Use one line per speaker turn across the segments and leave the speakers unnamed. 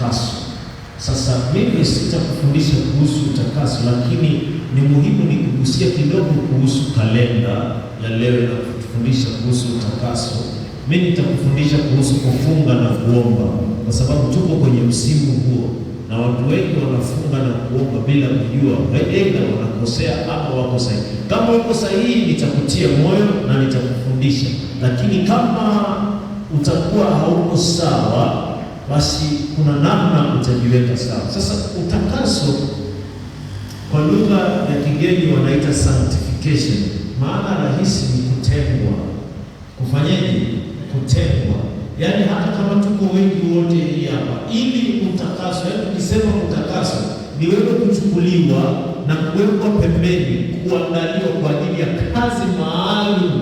utakaso. Sasa mimi sitakufundisha kuhusu utakaso, lakini ni muhimu nikugusia kidogo kuhusu kalenda ya leo na kutufundisha kuhusu utakaso. Mimi nitakufundisha kuhusu kufunga na kuomba, kwa sababu tuko kwenye msimu huo na watu wengi wanafunga na kuomba bila kujua, aidha wanakosea ama wako sahihi. Kama wako sahihi, nitakutia moyo na nitakufundisha, lakini kama utakuwa hauko sawa, basi kuna namna utajiweka sawa. Sasa utakaso kwa lugha ya kigeni wanaita sanctification. Maana rahisi ni kutengwa. Kufanyaje? Kutengwa. Yaani hata kama tuko wengi wote hapa, ili utakaso, yaani tukisema utakaso ni wewe kuchukuliwa na kuwekwa pembeni, kuandaliwa kwa ajili ya kazi maalum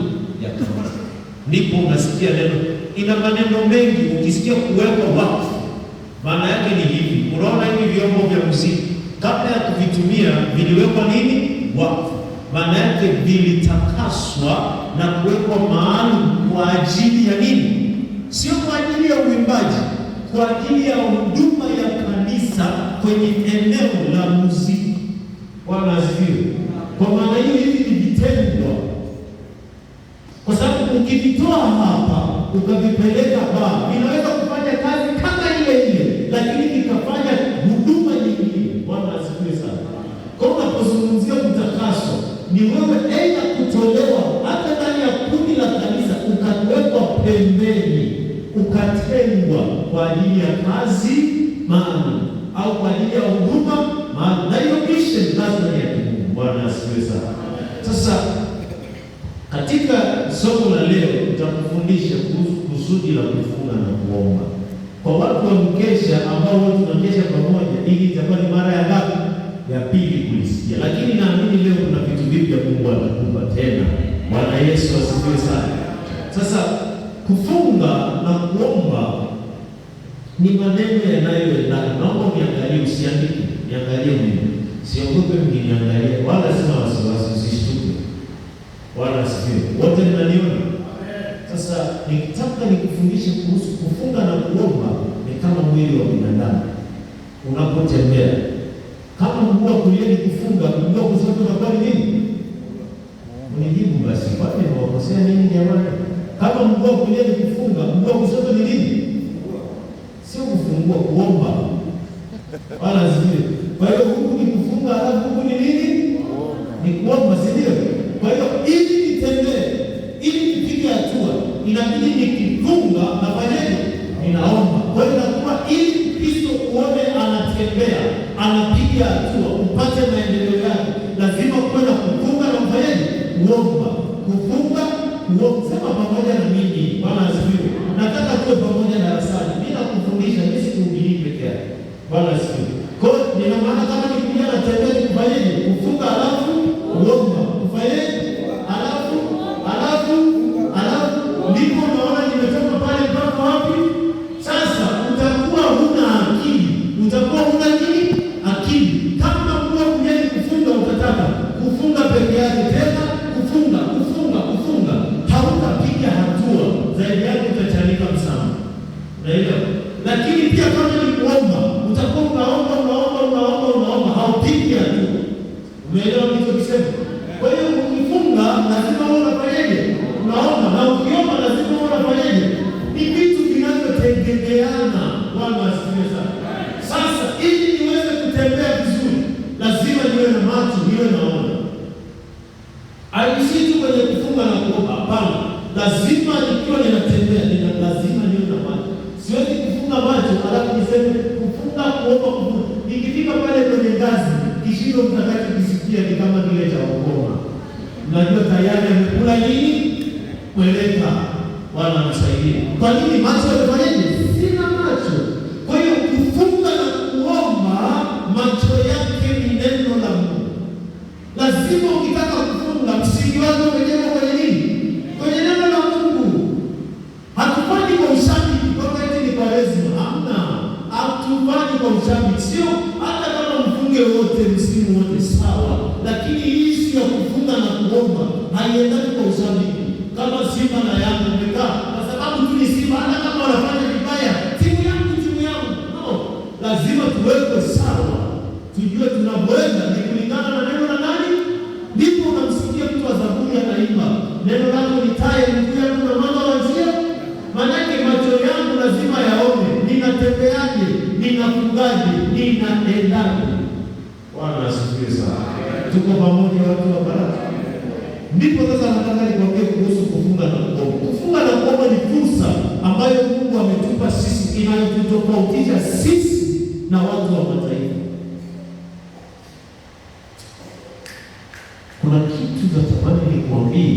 ya kanisa. Ndipo unasikia neno, ina maneno mengi. Ukisikia kuwekwa wakfu, maana yake ni hivi. Unaona hivi vyombo vya muziki, kabla ya kuvitumia viliwekwa nini? Wakfu. Maana yake vilitakaswa na kuwekwa maalum kwa ajili ya nini? Sio kwa ajili ya uimbaji, kwa ajili ya huduma ya kanisa kwenye eneo la muziki. Bwana asifiwe. Kwa maana hiyo hivi ni vitendwa, kwa sababu ukivitoa hapa ukavipeleka baa, vinaweza kufanya kazi kama ile ile, lakini vikafanya huduma nyingine. Bwana asifiwe sana. Kwa unapozungumzia utakaso, ni wewe aidha kutolewa hata ndani ya kundi la kanisa, ukawekwa pembeni, ukatengwa kwa ajili ya kazi maalum au kwa ajili ya huduma maalum, na hiyo mission lazima ni ya Mungu. Bwana asifiwe sana. Sasa katika somo la leo nitakufundisha kuhusu kusudi la kufunga na kuomba. Kwa watu wa mkesha ambao wote tunakesha pamoja, hii itakuwa ni mara ya ngapi? Ya pili kulisikia. Lakini naamini leo kuna vitu vipya Mungu atakupa tena. Bwana Yesu asifiwe sana. Sasa kufunga na kuomba ni maneno yanayoendana. Naomba uniangalie, usiandike, niangalie mimi. Siogope mniangalie, wala sina wasiwasi, usishtuke. Bwana asifiwe. Wote mnaniona? Sasa nikitaka nikufundishe kuhusu kufunga na kuomba, ni kama mwili wa binadamu unapotembea. Kama mguu wa kulia ni kufunga, mguu wa kushoto unakuwa ni nini? Unijibu basi, kwani nawakosea nini jamani? Kama mguu wa kulia ni kufunga, mguu wa kushoto ni nini? Sio kufungua, kuomba. Wala asifiwe. Kwa hiyo huku ni kufunga, alafu huku ni nini? Ni kuomba, si ndio? Kwa hiyo ili nitembee, ili nipige hatua, inabidi nikifunga nafanyaje? Ninaomba. Kwa hiyo inakuwa ili Kristo uone anatembea, anapiga hatua, upate maendeleo yake, lazima kuwe na kufunga na kufanyaje? Kuomba. Kufunga, kuomba. Sema pamoja na mimi. Bwana asifiwe. Nataka tuwe pamoja darasani. Mimi nakufundisha, mimi sikuhubiri peke yake. Bwana asifiwe. Kwa hiyo nina maana kama nikuja natembea kufanyaje? Kufunga alafu kuomba. Kufanyaje? Ndipo unaona nimetoka pale mpaka wapi? Sasa utakuwa huna akili. Utakuwa huna nini? Akili. Kama mguu kunyeni kufunga, utataka kufunga peke yake, tena kufunga. Hautapiga hatua, zaidi yake utachanika msama. Unaelewa? Lakini pia kama ni kuomba, utakuwa unaomba, haupigi hatua. Umeelewa nilichokisema? Kwa hiyo ukifunga lazima uwe unafanyaje? Unaomba, na ukiomba lazima uwe unafanyaje? Ni vitu vinavyotegemeana. Bwana asifiwe sana. Sasa ili niweze kutembea vizuri, lazima niwe na macho, niwe naona. Haisi tu kwenye kufunga na kuomba, hapana. Lazima nikiwa ninatembea, lazima niwe na macho. Siwezi kufunga macho alafu niseme kufunga, kuomba. Nikifika pale kwenye ngazi, kishindo mtakachokisikia ni kama kile cha ukoma. Unajua tayari amekula nini? Mweleka. Bwana msaidie. Kwa nini macho yafanyaje? Sina macho. Kwa hiyo kufunga na kuomba, macho yake ni neno la Mungu. Lazima ukitaka kufunga, msingi wako wenyewe kwenye nini? Kwenye neno la Mungu. Hatufanyi kwa ushabiki, kwa eti ni Kwaresima. Hamna. Hatufanyi kwa ushabiki. Sio hata kama mfunge wote msimu wote sawa, lakini hii sio ya kufunga na kuomba. Haiendani kwa ushabiki. Kama Simba na Yanga umekaa kwa sababu tu ni Simba, hata kama wanafanya vibaya, timu yangu. No. tujue tunavyoenda ni kulingana na neno la nani. Ndipo unamsikia mtu wa Zaburi anaimba, neno lako ni taa ya miguu yangu na mwanga wa njia. Maanake macho yangu lazima yaone ninatembeaje, ninafungaje, ninaendaje. Bwana asifiwe sana. Tuko pamoja watu wa baraka. Ndipo sasa nataka nikwambie kuhusu kufunga na kuomba. Kufunga na kuomba ni fursa ambayo Mungu ametupa sisi, inayotutofautisha sisi na watu wa mataifa. Kuna kitu natamani nikwambie,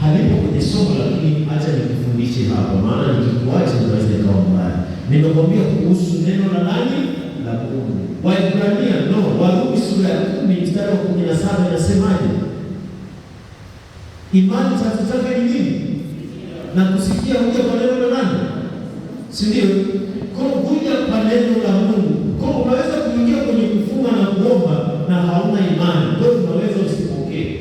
halipo kwenye somo, lakini acha nikufundishe hapa, maana nikikuacha unaweza ikawa mbaya. Nimekwambia kuhusu neno la nani? La Mungu. Waebrania Warumi sura ya 10 mstari wa 17 inasemaje? Imani chanzo chake ni nini? Na kusikia huja kwa neno la nani? Si ndio? Kwa huja kwa neno la Mungu. Kwa unaweza kuingia kwenye kufunga na kuomba na hauna imani, wewe unaweza usipokee.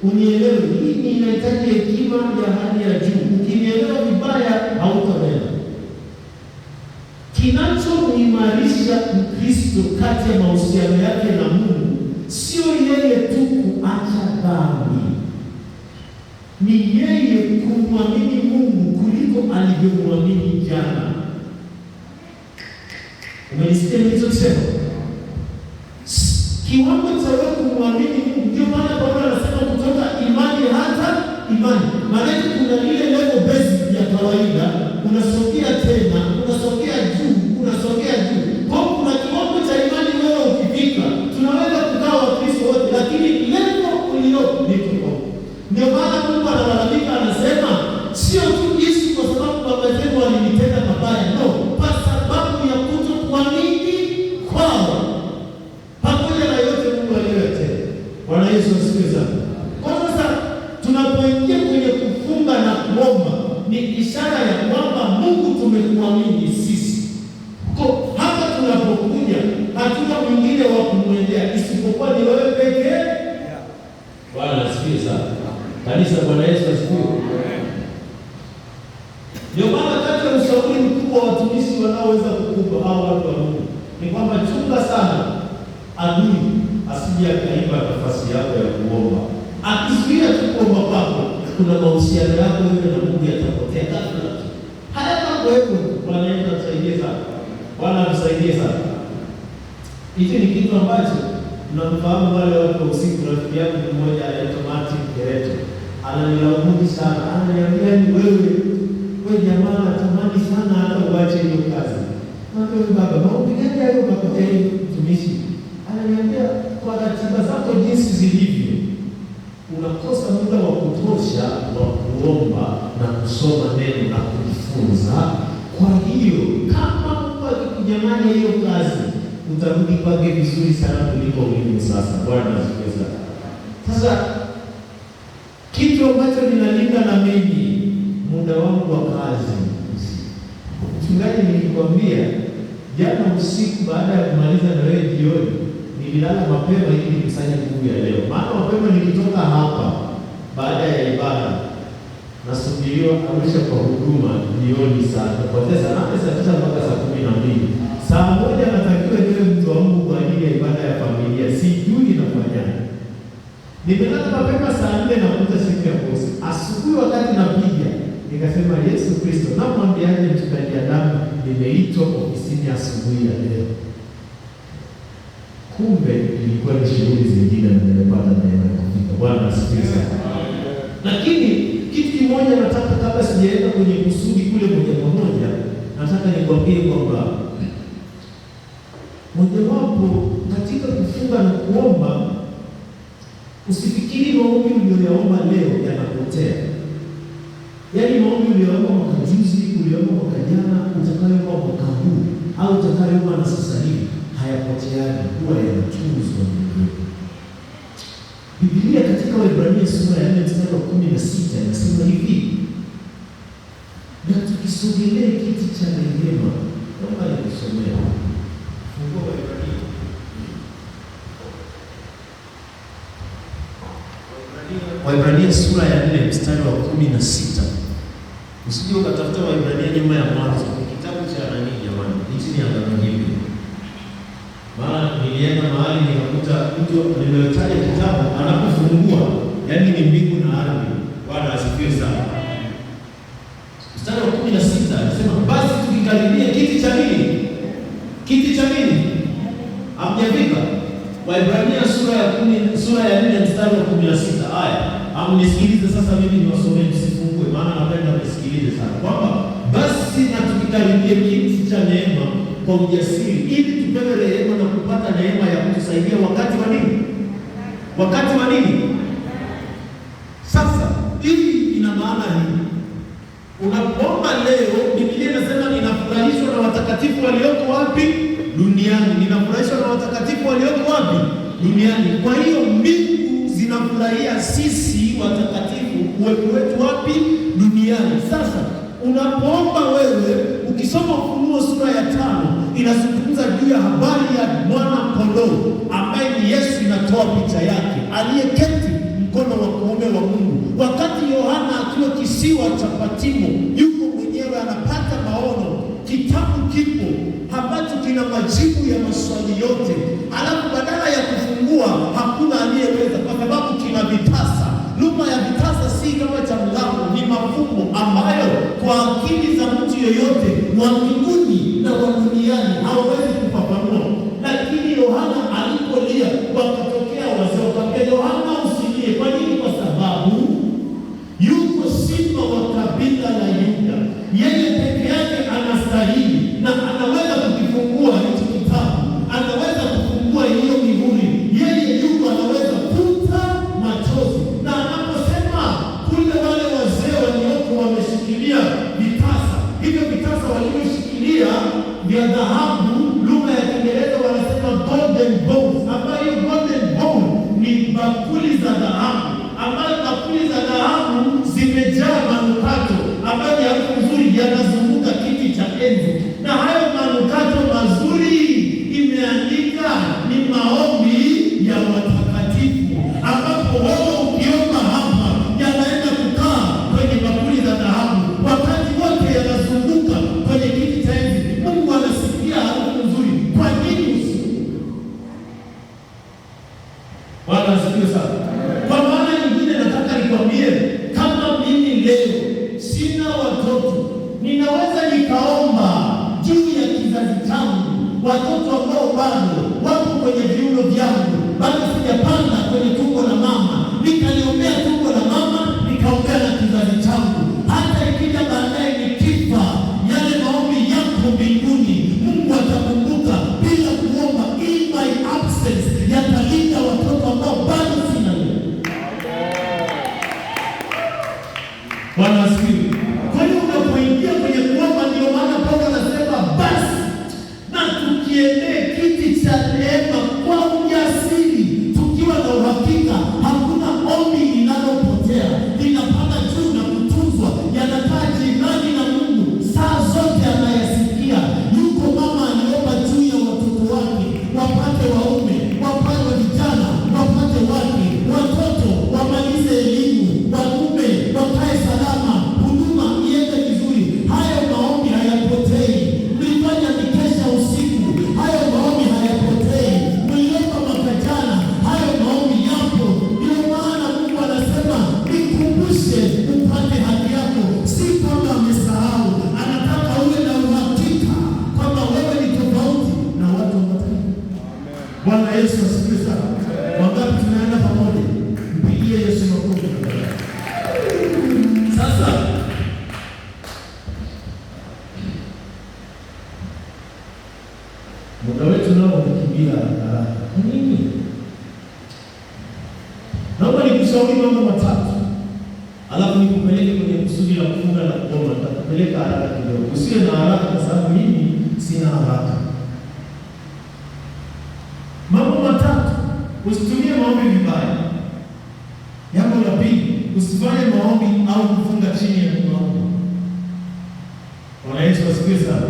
Unielewe, hii inahitaji hekima ya hali ya juu. Ukinielewa vibaya hautaweza. Kinachomuimarisha Mkristo kati ya mahusiano yake na Mungu sio yeye tu kuacha dhambi, ni yeye kumwamini Mungu kuliko alivyomwamini jana. Umenisikia nilichosema? Kiwango cha wewe kumwamini Mungu, ndio maana Paulo anasema kutoka imani hata imani. Maana kuna ile level basic ya kawaida, unasogea tena, unasogea juu, unasogea juu. Kwa kuna kiwango cha imani wewe ukifika, tunaweza kukaa Wakristo wote, lakini level uliopo ni tofauti. Ndio maana Mungu analalamika, anasema sio tu Yesu kwa sababu baba zetu walinitenda mabaya, no, kwa sababu ya kutokuamini kwao. Pamoja na yote Mungu aliyotenda. Bwana Yesu asifiwe sana. Kwa sasa tunapoingia kwenye kufunga na kuomba, ni ishara ya kwamba Mungu tumekuamini sisi. Kwa hapa tunapokuja, hatuna mwingine wa kumwendea isipokuwa ni wewe pekee. Bwana asifiwe sana. Kanisa, Bwana Yesu asifiwe. Ndio maana kati ya ushauri mkubwa wa watumishi wanaoweza kukupa hao watu wa Mungu ni kwamba chunga sana adui asije akaiba nafasi yako ya kuomba. Akizuia tu kuomba kwako, kuna mahusiano yako wewe na Mungu yatapotea ghafla. Haya mambo yako, Bwana Yesu atusaidie sana. Bwana atusaidie sana. Hicho ni kitu ambacho tunamfahamu wale watu wa usiku. Rafiki yangu mmoja anaitwa Martin Kereto ananilaumu sana, ananiambia ni wewe jamaa natamani sana hata uache hiyo kazi. Naambia baba, maombi gani hayo baba? Mtumishi ananiambia kwa ratiba zako jinsi zilivyo, unakosa muda wa kutosha wa kuomba na kusoma neno na kujifunza. Kwa hiyo kama Mungu akikunyang'anya hiyo kazi, utarudi kwake vizuri sana kuliko ulivyo sasa. Bwana asifiwe sana. Sasa kitu ambacho ninalinda na mimi muda wangu wa kazi. Mchungaji, nilikwambia jana usiku baada ya kumaliza na wewe jioni, nililala mapema ili nikusanye nguvu ya leo. Maana mapema nikitoka hapa baada ya ibada nasubiriwa Arusha kwa huduma jioni saa 9 mpaka saa 12. Saa 1 natakiwa niwe mtu wa Mungu kwa ajili ya ibada ya familia. Sijui nafanyaje. Nimelala mapema saa 4 na kuta siku ya kosi. Asubuhi wakati napiga nikasema, Yesu Kristo, namwambiaje mchungaji Adamu nimeitwa ofisini asubuhi ya leo? Kumbe ilikuwa ni shughuli zingine na nimepata neema ya kufika. Bwana asifiwe sana. Lakini kitu kimoja nataka, kabla sijaenda kwenye kusudi kule moja kwa moja, nataka nikwambie kwamba mojawapo katika kufunga na kuomba, usifikiri maombi uliyoyaomba leo yanapotea. Yaani maombi uliyoomba mwaka juzi, uliyoomba mwaka jana, utakayoomba mwaka huu au utakayoomba na sasa hivi hayapoteani, huwa yanatunzwa. Biblia katika Waebrania sura ya 4 mstari wa 16 inasema hivi, na tukisogelee kiti cha rehema. Naomba nikusomee. Fungua Waebrania sura ya 4 mstari wa 16. Usije ukatafuta Waebrania nyuma ya Mwanzo. Kitabu cha nani jamani? Hichi ni Agano Jipya. Maana nilienda mahali nikakuta mtu nimetaja kitabu anapofungua, yaani ni mbingu na ardhi. Bwana asifiwe sana. Mstari wa 16 anasema basi tukikaribia kiti cha nini? Kiti cha nini? Hamjafika? Waebrania sura ya 4 mstari wa 16. Haya, amnisikilize sasa, mimi niwasomee, msifungue maana napenda mnisikilize sana. Kwamba basi na tukikaribia kiti cha neema kwa ujasiri, ili tupewe rehema na kupata neema ya kutusaidia wakati wa nini? Wakati wa nini? Sasa hii ina maana hii. Unapoomba leo, Biblia inasema ninafurahishwa na watakatifu walioko wapi? Duniani. Ninafurahishwa na watakatifu walioko wapi? Duniani. Kwa hiyo mbingu zinafurahia sisi watakatifu uwepo wetu wapi? Duniani. Sasa unapoomba wewe, ukisoma Ufunuo sura ya 5 inazungumza juu ya habari ya mwana kondoo ambaye ni Yesu, inatoa picha yake aliyeketi mkono wa kuume wa Mungu. Wakati Yohana akiwa kisiwa cha Patimo, yuko mwenyewe anapata maono, kitabu kipo ambacho kina majibu ya maswali yote, alafu badala ya kufungua hakuna aliyeweza, kwa sababu kina vitasa. Lugha ya vitasa si kama cha mlango, ni mafumbo ambayo kwa akili za mtu yeyote wa mbinguni na wa duniani hawezi kufafanua. Lakini Yohana alipolia, wakatokea wazee wakamwambia, Yohana usilie. Kwa nini? Kwa sababu yuko simba wa kabila la Yuda, yeye peke yake anastahili na anaweza kukifungua hicho kitabu, anaweza kufungua hiyo mihuri. Yeye yuko anaweza futa machozi. Na anaposema kule, wale wazee walioko wameshikilia vitasa, hivyo vitasa walivyoshikilia vya dhahabu, lugha ya Kiingereza wanasema golden bowls, ambayo golden bowl ni bakuli za dhahabu, ambayo bakuli za dhahabu zimejaa manukato ambayo ni harufu nzuri, yanazunguka kiti cha enzi. Na hayo manukato mazuri imeandika ni maombi ya watakatifu, ambapo wao ukiomba hapa yanaenda kukaa kwenye bakuli za dhahabu, wakati wote yanazunguka kwenye kiti cha enzi. Mungu anasikia harufu nzuri. Kwa nini? Bwana asifiwe sana. Kwa maana nyingine nataka nikwambie, kama mimi leo sina watoto, ninaweza nikaomba juu ya kizazi changu, watoto ambao bado wako kwenye viuno vyangu, bado sijapanda kwenye tumbo la mama, nikaliombea tumbo la mama, nikaombea na kizazi changu. Hata ikija baadaye nikifa, yale maombi yako mbinguni Mungu atakumbuka bila kuomba. In my absence yatalinda watoto ambao bado sina leo. Bwana asifiwe. Kwa hiyo unapoingia kwenye kuomba, ndio maana Paulo anasema basi na tukiendee kiti cha neema kwa ujasiri, tukiwa na uhakika hakuna ombi linalopotea, linapanda juu na kutunzwa, yanakaa jirani na Mungu saa zote, anayasikia. Yuko mama aliomba juu ya watoto wake wapate waume, wapate vijana, wapate wake, watoto wamalize elimu, waume wakae salama, huduma iende vizuri. Hayo maombi hayapotei. Mlifanya mikesha usiku, hayo maombi hayapotei. Mliomba mwaka jana, hayo maombi yapo. Ndio maana Mungu anasema nikumbushe upate haki yako. Si kwamba amesahau, anataka uwe na uhakika kwamba wewe ni tofauti na watu wa mataifa. Bwana Yesu asifiwe sana. Wangapi tunaenda pamoja? Mpigie Yesu makofi. Sasa muda wetu nao umekimbia haraka. Kwa nini? Naomba nikushauri mambo matatu, alafu nikupeleke kwenye kusudi la kufunga na kuomba. Nitakupeleka haraka kidogo. Usiwe na haraka, kwa sababu mimi sina haraka. Mambo matatu: usitumie maombi vibaya. Jambo la pili, usifanye maombi au kufunga chini ya maombi. Bwana Yesu asifiwe sana.